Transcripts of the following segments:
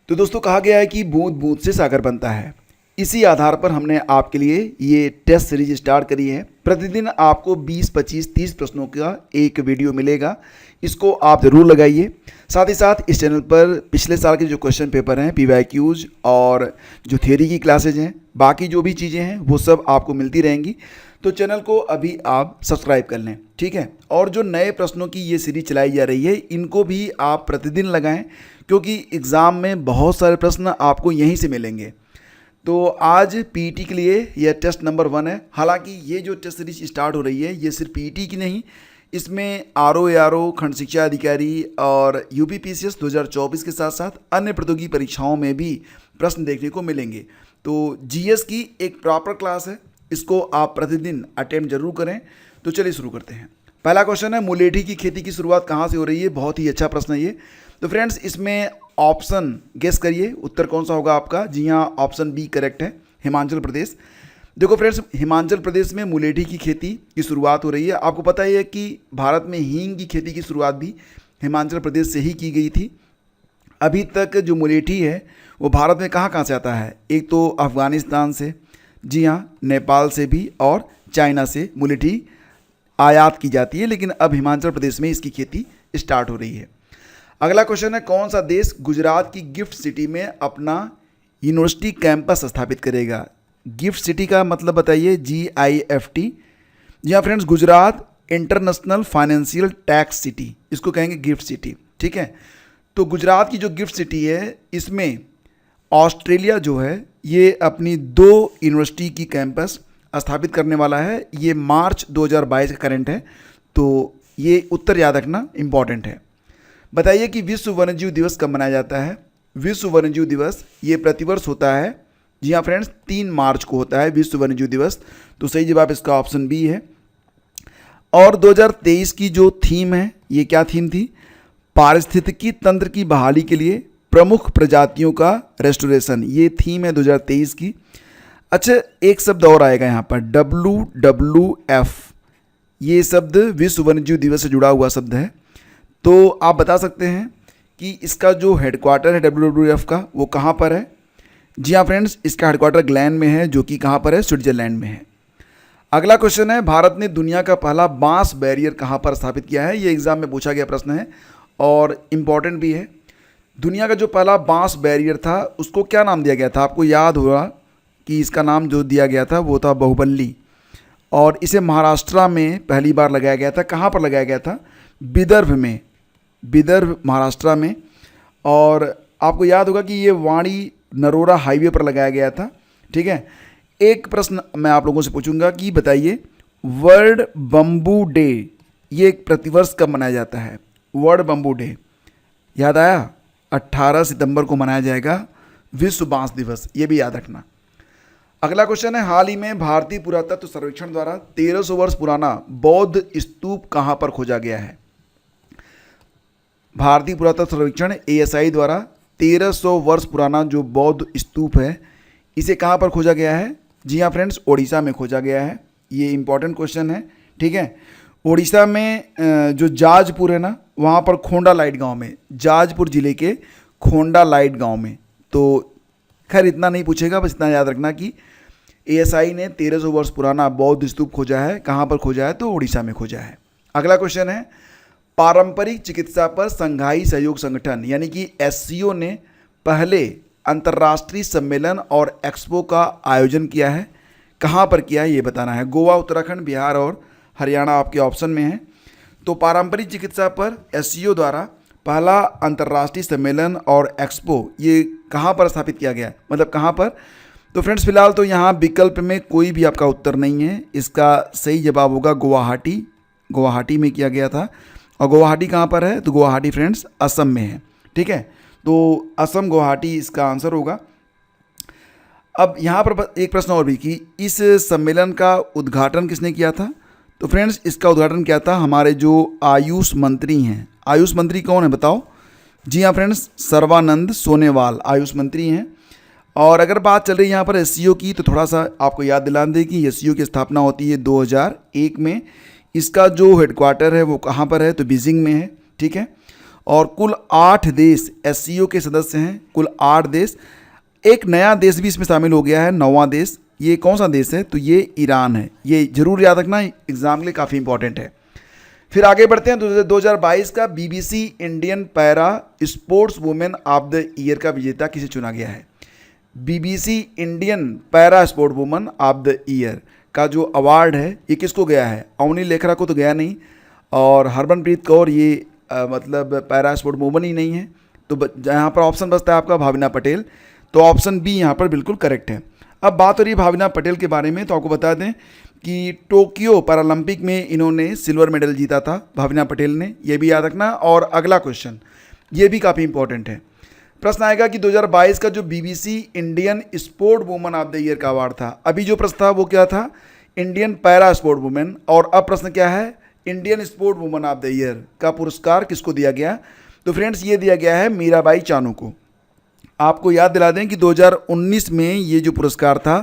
तो दोस्तों कहा गया है कि बूंद बूंद से सागर बनता है। इसी आधार पर हमने आपके लिए ये टेस्ट सीरीज स्टार्ट करी है। प्रतिदिन आपको 20, 25, 30 प्रश्नों का एक वीडियो मिलेगा। इसको आप ज़रूर लगाइए। साथ ही साथ इस चैनल पर पिछले साल के जो क्वेश्चन पेपर हैं, PYQs और जो थ्योरी की क्लासेज हैं, बाकी जो भी चीज़ें हैं वो सब आपको मिलती रहेंगी। तो चैनल को अभी आप सब्सक्राइब कर लें, ठीक है। और जो नए प्रश्नों की ये सीरीज चलाई जा रही है, इनको भी आप प्रतिदिन लगाएं, क्योंकि एग्ज़ाम में बहुत सारे प्रश्न आपको यहीं से मिलेंगे। तो आज पीईटी के लिए यह टेस्ट नंबर 1 है। हालांकि ये जो टेस्ट सीरीज स्टार्ट हो रही है ये सिर्फ पीईटी की नहीं, इसमें आरओ, एआरओ, खंड शिक्षा अधिकारी और यूपीपीसीएस 2024 के साथ साथ अन्य प्रतियोगी परीक्षाओं में भी प्रश्न देखने को मिलेंगे। तो जीएस की एक प्रॉपर क्लास है, इसको आप प्रतिदिन अटेम्प्ट जरूर करें। तो चलिए शुरू करते हैं। पहला क्वेश्चन है, मुलेठी की खेती की शुरुआत कहाँ से हो रही है? बहुत ही अच्छा प्रश्न है ये। तो फ्रेंड्स इसमें ऑप्शन गेस करिए, उत्तर कौन सा होगा आपका? जी हाँ, ऑप्शन बी करेक्ट है, हिमाचल प्रदेश। देखो फ्रेंड्स, हिमाचल प्रदेश में मुलेठी की खेती की शुरुआत हो रही है। आपको पता ही है कि भारत में हींग की खेती की शुरुआत भी हिमाचल प्रदेश से ही की गई थी। अभी तक जो मुलेठी है वो भारत में कहाँ कहाँ से आता है? एक तो अफ़गानिस्तान से, जी हाँ, नेपाल से भी, और चाइना से मुलेठी आयात की जाती है, लेकिन अब हिमाचल प्रदेश में इसकी खेती स्टार्ट हो रही है। अगला क्वेश्चन है, कौन सा देश गुजरात की गिफ्ट सिटी में अपना यूनिवर्सिटी कैंपस स्थापित करेगा? गिफ्ट सिटी का मतलब बताइए। GIFT। जी हाँ friends, Gujarat international financial tax city, इसको कहेंगे गिफ्ट सिटी, ठीक है। तो गुजरात की जो गिफ्ट सिटी है, इसमें ऑस्ट्रेलिया जो है ये अपनी 2 यूनिवर्सिटी की कैंपस स्थापित करने वाला है। ये मार्च 2022 का करंट है, तो ये उत्तर याद रखना इम्पॉर्टेंट है। बताइए कि विश्व वन्यजीव दिवस कब मनाया जाता है? विश्व वन्यजीव दिवस ये प्रतिवर्ष होता है। जी हाँ फ्रेंड्स, 3 मार्च को होता है विश्व वन्यजीव दिवस। तो सही जवाब इसका ऑप्शन बी है। और 2023 की जो थीम है, ये क्या थीम थी? पारिस्थितिकी तंत्र की बहाली के लिए प्रमुख प्रजातियों का रेस्टोरेशन, ये थीम है 2023 की। अच्छा, एक शब्द और आएगा यहाँ पर, WWF। ये शब्द विश्व वन्यजीव दिवस से जुड़ा हुआ शब्द है। तो आप बता सकते हैं कि इसका जो हेडक्वार्टर है WWF का, वो कहाँ पर है? जी हाँ फ्रेंड्स, इसका हेडक्वार्टर ग्लैन में है, जो कि कहाँ पर है? स्विट्जरलैंड में है। अगला क्वेश्चन है, भारत ने दुनिया का पहला बांस बैरियर कहाँ पर स्थापित किया है? ये एग्जाम में पूछा गया प्रश्न है और इम्पॉर्टेंट भी है। दुनिया का जो पहला बांस बैरियर था उसको क्या नाम दिया गया था? आपको याद होगा कि इसका नाम जो दिया गया था वो था बाहुबली, और इसे महाराष्ट्र में पहली बार लगाया गया था। कहाँ पर लगाया गया था? विदर्भ में, विदर्भ महाराष्ट्र में। और आपको याद होगा कि ये वाणी नरोरा हाईवे पर लगाया गया था, ठीक है। एक प्रश्न मैं आप लोगों से पूछूंगा कि बताइए, वर्ल्ड बम्बू डे ये प्रतिवर्ष कब मनाया जाता है? वर्ल्ड बम्बू डे याद आया? 18 सितंबर को मनाया जाएगा विश्व बांस दिवस, ये भी याद रखना। अगला क्वेश्चन है, हाल ही में भारतीय पुरातत्व सर्वेक्षण द्वारा 1300 वर्ष पुराना बौद्ध स्तूप कहाँ पर खोजा गया है? भारतीय पुरातत्व सर्वेक्षण ASI द्वारा 1300 वर्ष पुराना जो बौद्ध स्तूप है, इसे कहाँ पर खोजा गया है? जी हाँ फ्रेंड्स, ओडिशा में खोजा गया है। ये इंपॉर्टेंट क्वेश्चन है, ठीक है। ओडिशा में जो जाजपुर है ना, वहाँ पर खोंडालाइट गांव में, जाजपुर जिले के खोंडालाइट गांव में। तो खैर इतना नहीं पूछेगा, बस इतना याद रखना कि ASI ने 1300 वर्ष पुराना बौद्ध स्तूप खोजा है। कहाँ पर खोजा है? तो ओडिशा में खोजा है। अगला क्वेश्चन है, पारंपरिक चिकित्सा पर संघाई सहयोग संगठन यानी कि SCO ने पहले अंतर्राष्ट्रीय सम्मेलन और एक्सपो का आयोजन किया है। कहाँ पर किया है ये बताना है। गोवा, उत्तराखंड, बिहार और हरियाणा आपके ऑप्शन में है। तो पारंपरिक चिकित्सा पर SCO द्वारा पहला अंतर्राष्ट्रीय सम्मेलन और एक्सपो ये कहाँ पर स्थापित किया गया, मतलब कहाँ पर? तो फ्रेंड्स फिलहाल तो यहाँ विकल्प में कोई भी आपका उत्तर नहीं है। इसका सही जवाब होगा गुवाहाटी। गुवाहाटी में किया गया था। और गुवाहाटी कहाँ पर है? तो गुवाहाटी फ्रेंड्स असम में है, ठीक है। तो असम, गुवाहाटी इसका आंसर होगा। अब यहाँ पर एक प्रश्न और भी कि इस सम्मेलन का उद्घाटन किसने किया था? तो फ्रेंड्स इसका उद्घाटन किया था हमारे जो आयुष मंत्री हैं। आयुष मंत्री कौन है बताओ? जी हाँ फ्रेंड्स, सर्बानंद सोनोवाल आयुष मंत्री हैं। और अगर बात चल रही है यहाँ पर SCO की, तो थोड़ा सा आपको याद दिला दें कि SCO की स्थापना होती है 2001 में। इसका जो हेडक्वार्टर है वो कहाँ पर है? तो बीजिंग में है, ठीक है। और कुल 8 देश एससीओ के सदस्य हैं, कुल 8 देश। एक नया देश भी इसमें शामिल हो गया है, 9वां देश। ये कौन सा देश है? तो ये ईरान है। ये जरूर याद रखना, एग्जाम के लिए काफ़ी इंपॉर्टेंट है। फिर आगे बढ़ते हैं। 2022 का BBC Indian para sports women of the year का विजेता किसे चुना गया है? BBC Indian para sport woman of the year का जो अवार्ड है ये किसको गया है? अवनी लेखरा को तो गया नहीं, और हरमनप्रीत कौर ये मतलब पैरा स्पोर्ट वुमन ही नहीं है। तो यहाँ पर ऑप्शन बचता है आपका भावना पटेल। तो ऑप्शन बी यहाँ पर बिल्कुल करेक्ट है। अब बात हो रही है भावना पटेल के बारे में, तो आपको बता दें कि टोक्यो पैरालंपिक में इन्होंने सिल्वर मेडल जीता था, भावना पटेल ने, ये भी याद रखना। और अगला क्वेश्चन ये भी काफ़ी इंपॉर्टेंट है। प्रश्न आएगा कि 2022 का जो BBC Indian sport woman of the year का अवार्ड था, अभी जो प्रश्न था वो क्या था? Indian para sport women. और अब प्रश्न क्या है? Indian sport woman of the year का पुरस्कार किसको दिया गया? तो फ्रेंड्स ये दिया गया है मीराबाई चानू को। आपको याद दिला दें कि 2019 में ये जो पुरस्कार था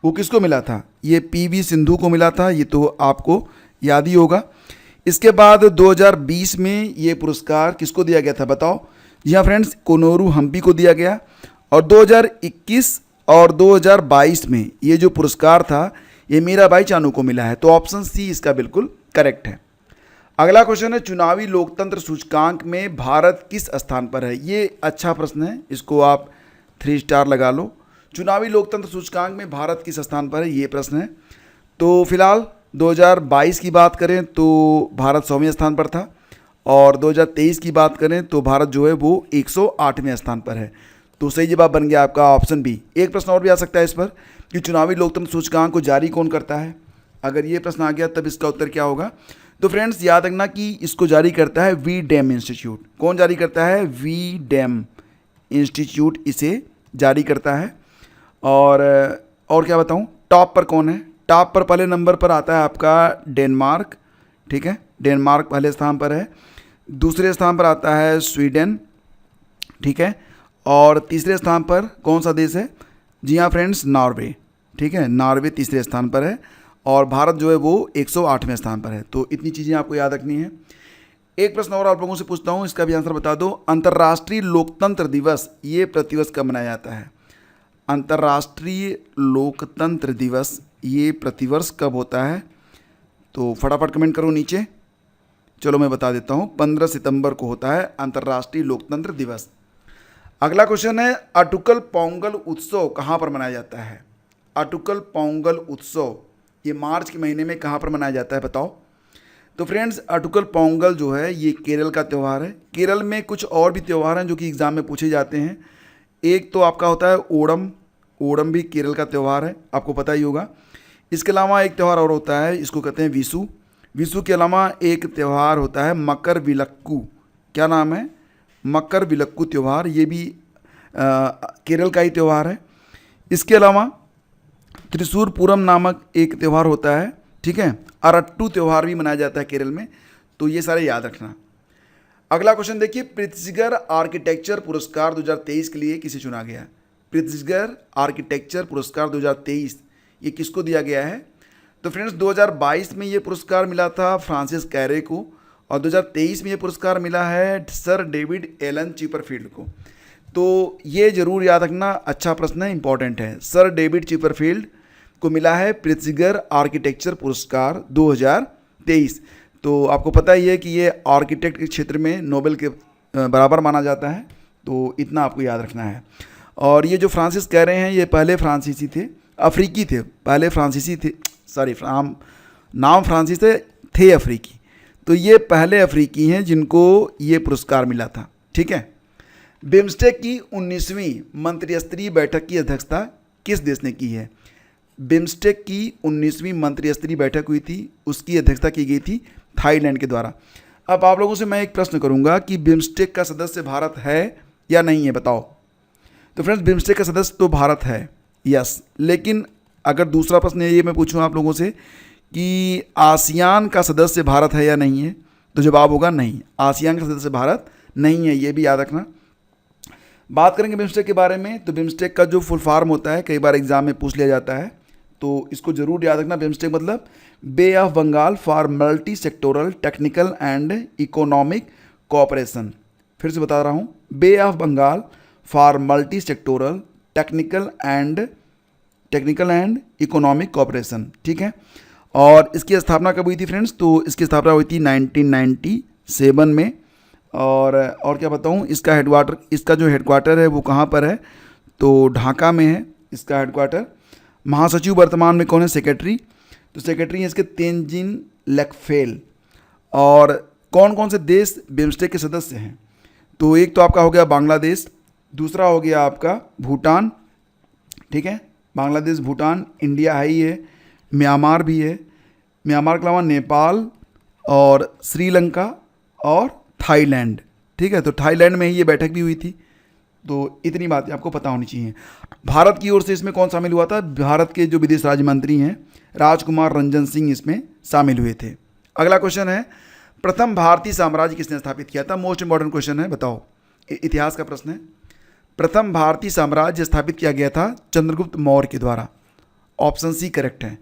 वो किसको मिला था? ये पीवी सिंधु को मिला था, ये तो आपको याद ही होगा। इसके बाद 2020 में ये पुरस्कार किसको दिया गया था बताओ? जी हाँ फ्रेंड्स, कोनोरू हम्पी को दिया गया। और 2021 और 2022 में ये जो पुरस्कार था ये मीराबाई चानू को मिला है। तो ऑप्शन सी इसका बिल्कुल करेक्ट है। अगला क्वेश्चन है, चुनावी लोकतंत्र सूचकांक में भारत किस स्थान पर है? ये अच्छा प्रश्न है, इसको आप 3 स्टार लगा लो। चुनावी लोकतंत्र सूचकांक में भारत किस स्थान पर है, ये प्रश्न है। तो फिलहाल 2022 की बात करें तो भारत 100वें स्थान पर था, और 2023 की बात करें तो भारत जो है वो 108वें स्थान पर है। तो सही जवाब बन गया आपका ऑप्शन बी। एक प्रश्न और भी आ सकता है इस पर कि चुनावी लोकतंत्र सूचकांक को जारी कौन करता है? अगर ये प्रश्न आ गया तब इसका उत्तर क्या होगा? तो फ्रेंड्स याद रखना कि इसको जारी करता है वी डैम इंस्टीट्यूट। कौन जारी करता है? वी डैम इंस्टीट्यूट इसे जारी करता है। और क्या बताऊं, टॉप पर कौन है? टॉप पर पहले नंबर पर आता है आपका डेनमार्क, ठीक है, डेनमार्क पहले स्थान पर है। दूसरे स्थान पर आता है स्वीडन, ठीक है, और तीसरे स्थान पर कौन सा देश है? जी हाँ फ्रेंड्स, नॉर्वे, ठीक है, नॉर्वे तीसरे स्थान पर है। और भारत जो है वो 108वें स्थान पर है। तो इतनी चीज़ें आपको याद रखनी है। एक प्रश्न और आप लोगों से पूछता हूँ, इसका भी आंसर बता दो। अंतर्राष्ट्रीय लोकतंत्र दिवस ये प्रतिवर्ष कब मनाया जाता है? अंतर्राष्ट्रीय लोकतंत्र दिवस ये प्रतिवर्ष कब होता है? तो फटाफट कमेंट करो नीचे। चलो मैं बता देता हूँ, 15 सितंबर को होता है अंतर्राष्ट्रीय लोकतंत्र दिवस। अगला क्वेश्चन है, अटुकल पोंगल उत्सव कहाँ पर मनाया जाता है? अटुकल पोंगल उत्सव ये मार्च के महीने में कहाँ पर मनाया जाता है बताओ? तो फ्रेंड्स अटुकल पोंगल जो है ये केरल का त्यौहार है। केरल में कुछ और भी त्यौहार हैं जो कि एग्ज़ाम में पूछे जाते हैं। एक तो आपका होता है ओणम, ओणम भी केरल का त्यौहार है, आपको पता ही होगा। इसके अलावा एक त्यौहार और होता है, इसको कहते हैं विशु। विशु के अलावा एक त्यौहार होता है मकर विलक्कू। क्या नाम है? मकर विलक्कू त्यौहार, ये भी केरल का ही त्यौहार है। इसके अलावा त्रिशूर पूरम नामक एक त्यौहार होता है, ठीक है। अरट्टू त्यौहार भी मनाया जाता है केरल में। तो ये सारे याद रखना। अगला क्वेश्चन देखिए, प्रित्सगर आर्किटेक्चर पुरस्कार 2023 के लिए किसे चुना गया? प्रित्सगर आर्किटेक्चर पुरस्कार 2023 ये किसको दिया गया है? तो फ्रेंड्स 2022 में ये पुरस्कार मिला था फ्रांसिस कैरे को, और 2023 में ये पुरस्कार मिला है सर डेविड एलन चिपरफील्ड को। तो ये जरूर याद रखना, अच्छा प्रश्न है, इंपॉर्टेंट है। सर डेविड चिपरफील्ड को मिला है प्रित्सगर आर्किटेक्चर पुरस्कार 2023। तो आपको पता ही है कि ये आर्किटेक्ट के क्षेत्र में नोबेल के बराबर माना जाता है। तो इतना आपको याद रखना है। और ये जो फ्रांसिस कह रहे हैं ये पहले फ्रांसीसी थे, अफ्रीकी थे, पहले फ्रांसीसी थे, सॉरी नाम फ्रांसिस थे अफ्रीकी। तो ये पहले अफ्रीकी हैं जिनको ये पुरस्कार मिला था, ठीक है। बिम्स्टेक की 19वीं मंत्रिस्तरीय बैठक की अध्यक्षता किस देश ने की है? बिम्स्टेक की 19वीं मंत्रिस्तरीय बैठक हुई थी, उसकी अध्यक्षता की गई थी थाईलैंड के द्वारा। अब आप लोगों से मैं एक प्रश्न करूंगा कि बिम्स्टेक का सदस्य भारत है या नहीं है, बताओ। तो फ्रेंड्स बिम्स्टेक का सदस्य तो भारत है, यस। लेकिन अगर दूसरा प्रश्न ये मैं पूछूं आप लोगों से कि आसियान का सदस्य भारत है या नहीं है, तो जवाब होगा नहीं, आसियान का सदस्य भारत नहीं है, ये भी याद रखना। बात करेंगे बिम्स्टेक के बारे में, तो बिम्स्टेक का जो फुल फॉर्म होता है कई बार एग्जाम में पूछ लिया जाता है, तो इसको जरूर याद रखना। बिम्स्टेक मतलब bay of Bengal for multi sectoral technical and economic cooperation. फिर से बता रहा हूँ, bay of Bengal for multi sectoral technical and economic cooperation, ठीक है। और इसकी स्थापना कब हुई थी फ्रेंड्स? तो इसकी स्थापना हुई थी 1997 में। और क्या बताऊँ, इसका जो हेडक्वार्टर है वो कहाँ पर है? तो ढाका में है इसका हेडक्वार्टर। महासचिव वर्तमान में कौन है? सेक्रेटरी। तो सेक्रेटरी है इसके तेंजिन लेकफेल। और कौन कौन से देश बिम्स्टेक के सदस्य हैं? तो एक तो आपका हो गया बांग्लादेश, दूसरा हो गया आपका भूटान, ठीक है, बांग्लादेश, भूटान, इंडिया है ही है, म्यांमार भी है, म्यांमार के अलावा नेपाल और श्रीलंका और थाईलैंड, ठीक है। तो थाईलैंड में ही ये बैठक भी हुई थी। तो इतनी बातें आपको पता होनी चाहिए। भारत की ओर से इसमें कौन शामिल हुआ था? भारत के जो विदेश राज्य मंत्री हैं राजकुमार रंजन सिंह इसमें शामिल हुए थे। अगला क्वेश्चन है, प्रथम भारतीय साम्राज्य किसने स्थापित किया था? मोस्ट इंपॉर्टेंट क्वेश्चन है, बताओ, इतिहास का प्रश्न है। प्रथम भारतीय साम्राज्य स्थापित किया गया था चंद्रगुप्त मौर्य के द्वारा। ऑप्शन सी करेक्ट है।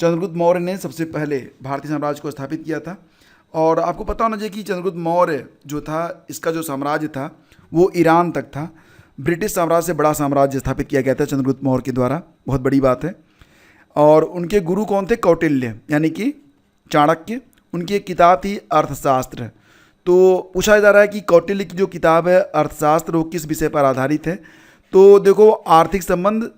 चंद्रगुप्त मौर्य ने सबसे पहले भारतीय साम्राज्य को स्थापित किया था। और आपको पता होना चाहिए कि चंद्रगुप्त मौर्य जो था, इसका जो साम्राज्य था वो ईरान तक था। ब्रिटिश साम्राज्य से बड़ा साम्राज्य स्थापित किया गया था चंद्रगुप्त मौर्य के द्वारा, बहुत बड़ी बात है। और उनके गुरु कौन थे? कौटिल्य यानी कि चाणक्य। उनकी एक किताब थी अर्थशास्त्र। तो पूछा जा रहा है कि कौटिल्य की जो किताब है अर्थशास्त्र वो किस विषय पर आधारित है? तो देखो, आर्थिक संबंध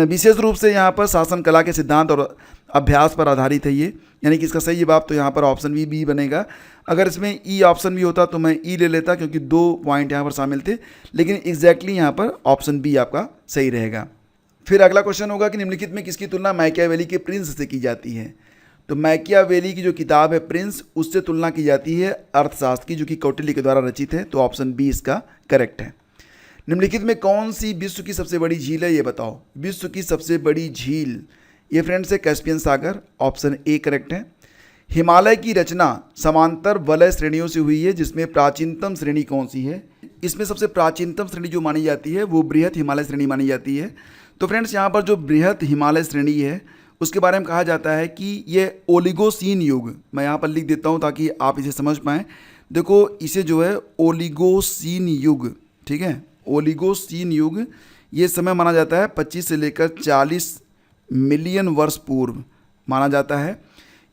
विशेष रूप से यहाँ पर शासन कला के सिद्धांत और अभ्यास पर आधारित है ये, यानी कि इसका सही जवाब तो यहाँ पर ऑप्शन बी बनेगा। अगर इसमें ई ऑप्शन भी होता तो मैं ई ले लेता, क्योंकि 2 पॉइंट यहाँ पर शामिल थे, लेकिन एग्जैक्टली यहाँ पर ऑप्शन बी आपका सही रहेगा। फिर अगला क्वेश्चन होगा कि निम्नलिखित में किसकी तुलना मैकियावेली के प्रिंस से की जाती है? तो मैकियावेली की जो किताब है प्रिंस, उससे तुलना की जाती है अर्थशास्त्र की, जो कि कौटिल्य के द्वारा रचित है। तो ऑप्शन बी इसका करेक्ट है। निम्नलिखित में कौन सी विश्व की सबसे बड़ी झील है? ये बताओ, विश्व की सबसे बड़ी झील, ये फ्रेंड्स है Caspian Sagar. Option A correct है। हिमालय की रचना समांतर वलय श्रेणियों से हुई है, जिसमें प्राचीनतम श्रेणी कौन सी है? इसमें सबसे प्राचीनतम श्रेणी जो मानी जाती है वो बृहत हिमालय श्रेणी मानी जाती है। तो फ्रेंड्स, यहाँ पर जो बृहत हिमालय श्रेणी है उसके बारे में कहा जाता है कि ये ओलिगोसीन युग, मैं यहाँ पर लिख देता हूँ ताकि आप इसे समझ पाएँ। देखो, इसे जो है ओलिगोसीन युग, ठीक है, ओलिगोसीन युग, ये समय माना जाता है 25 से लेकर 40 मिलियन वर्ष पूर्व माना जाता है।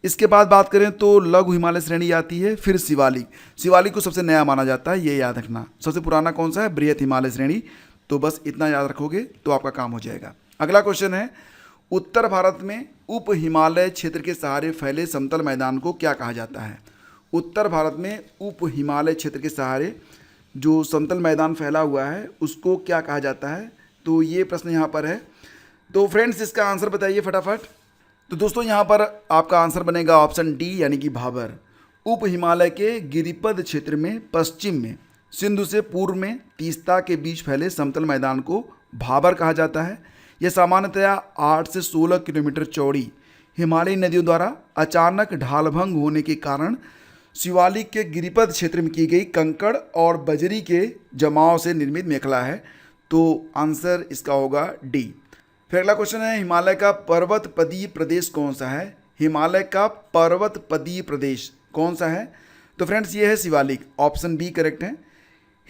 इसके बाद बात करें तो लघु हिमालय श्रेणी आती है, फिर शिवालिक को सबसे नया माना जाता है, ये याद रखना। सबसे पुराना कौन सा है? बृहत हिमालय श्रेणी। तो बस इतना याद रखोगे तो आपका काम हो जाएगा। अगला क्वेश्चन है, उत्तर भारत में उप हिमालय क्षेत्र के सहारे फैले समतल मैदान को क्या कहा जाता है? उत्तर भारत में उप हिमालय क्षेत्र के सहारे जो समतल मैदान फैला हुआ है उसको क्या कहा जाता है? तो ये प्रश्न यहाँ पर है। तो फ्रेंड्स, इसका आंसर बताइए फटाफट। तो दोस्तों, यहाँ पर आपका आंसर बनेगा ऑप्शन डी यानी कि भाबर। उप हिमालय के गिरिपद क्षेत्र में पश्चिम में सिंधु से पूर्व में तीस्ता के बीच फैले समतल मैदान को भाबर कहा जाता है। यह सामान्यतया 8 से 16 किलोमीटर चौड़ी हिमालयी नदियों द्वारा अचानक ढालभंग होने के कारण शिवालिक के गिरिपद क्षेत्र में की गई कंकड़ और बजरी के जमाव से निर्मित मेखला है। तो आंसर इसका होगा डी। फिर अगला क्वेश्चन है, हिमालय का पर्वतपदीय प्रदेश कौन सा है? हिमालय का पर्वतपदीय प्रदेश कौन सा है? तो फ्रेंड्स, ये है शिवालिक। ऑप्शन बी करेक्ट है।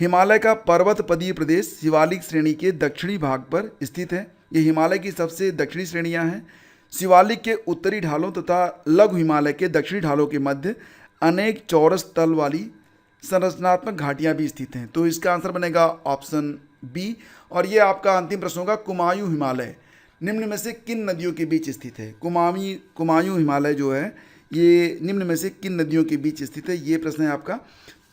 हिमालय का पर्वतपदीय प्रदेश शिवालिक श्रेणी के दक्षिणी भाग पर स्थित है। ये हिमालय की सबसे दक्षिणी श्रेणियां हैं। शिवालिक के उत्तरी ढालों तथा लघु हिमालय के दक्षिणी ढालों के मध्य अनेक चौरस तल वाली संरचनात्मक घाटियां भी स्थित हैं। तो इसका आंसर बनेगा ऑप्शन बी। और ये आपका अंतिम प्रश्न होगा, कुमायूं हिमालय निम्न में से किन नदियों के बीच स्थित है? कुमायूं हिमालय जो है ये निम्न में से किन नदियों के बीच स्थित है? ये प्रश्न है आपका।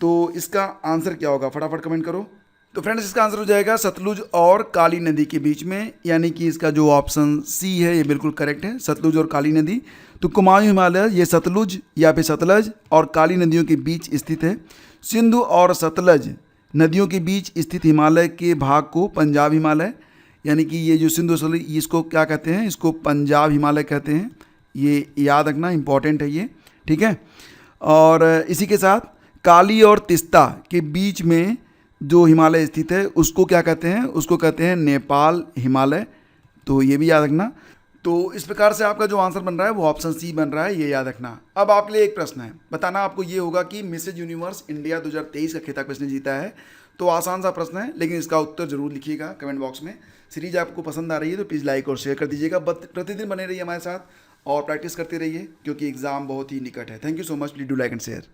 तो इसका आंसर क्या होगा? फटाफट कमेंट करो। तो फ्रेंड्स, इसका आंसर हो जाएगा सतलुज और काली नदी के बीच में, यानी कि इसका जो ऑप्शन सी है ये बिल्कुल करेक्ट है, सतलुज और काली नदी। तो कुमायूं हिमालय ये सतलुज या फिर सतलज और काली नदियों के बीच स्थित है। सिंधु और सतलज नदियों के बीच स्थित हिमालय के भाग को पंजाब हिमालय, यानी कि ये जो सिंधु सतलज, इसको क्या कहते हैं? इसको पंजाब हिमालय कहते हैं। ये याद रखना, इंपॉर्टेंट है ये, ठीक है। और इसी के साथ काली और तिस्ता के बीच में जो हिमालय स्थित है उसको क्या कहते हैं? उसको कहते हैं नेपाल हिमालय। तो ये भी याद रखना। तो तो इस प्रकार से आपका जो आंसर बन रहा है वो ऑप्शन सी बन रहा है, ये याद रखना। अब आपके लिए एक प्रश्न है, बताना आपको ये होगा कि मिसेज यूनिवर्स इंडिया 2023 का खिताब किसने जीता है। तो आसान सा प्रश्न है, लेकिन इसका उत्तर जरूर लिखिएगा कमेंट बॉक्स में। सीरीज आपको पसंद आ रही है तो प्लीज़ लाइक और शेयर कर दीजिएगा। प्रतिदिन बने रहिए हमारे साथ और प्रैक्टिस करते रहिए, क्योंकि एग्जाम बहुत ही निकट है। Thank you so much, please do like and share.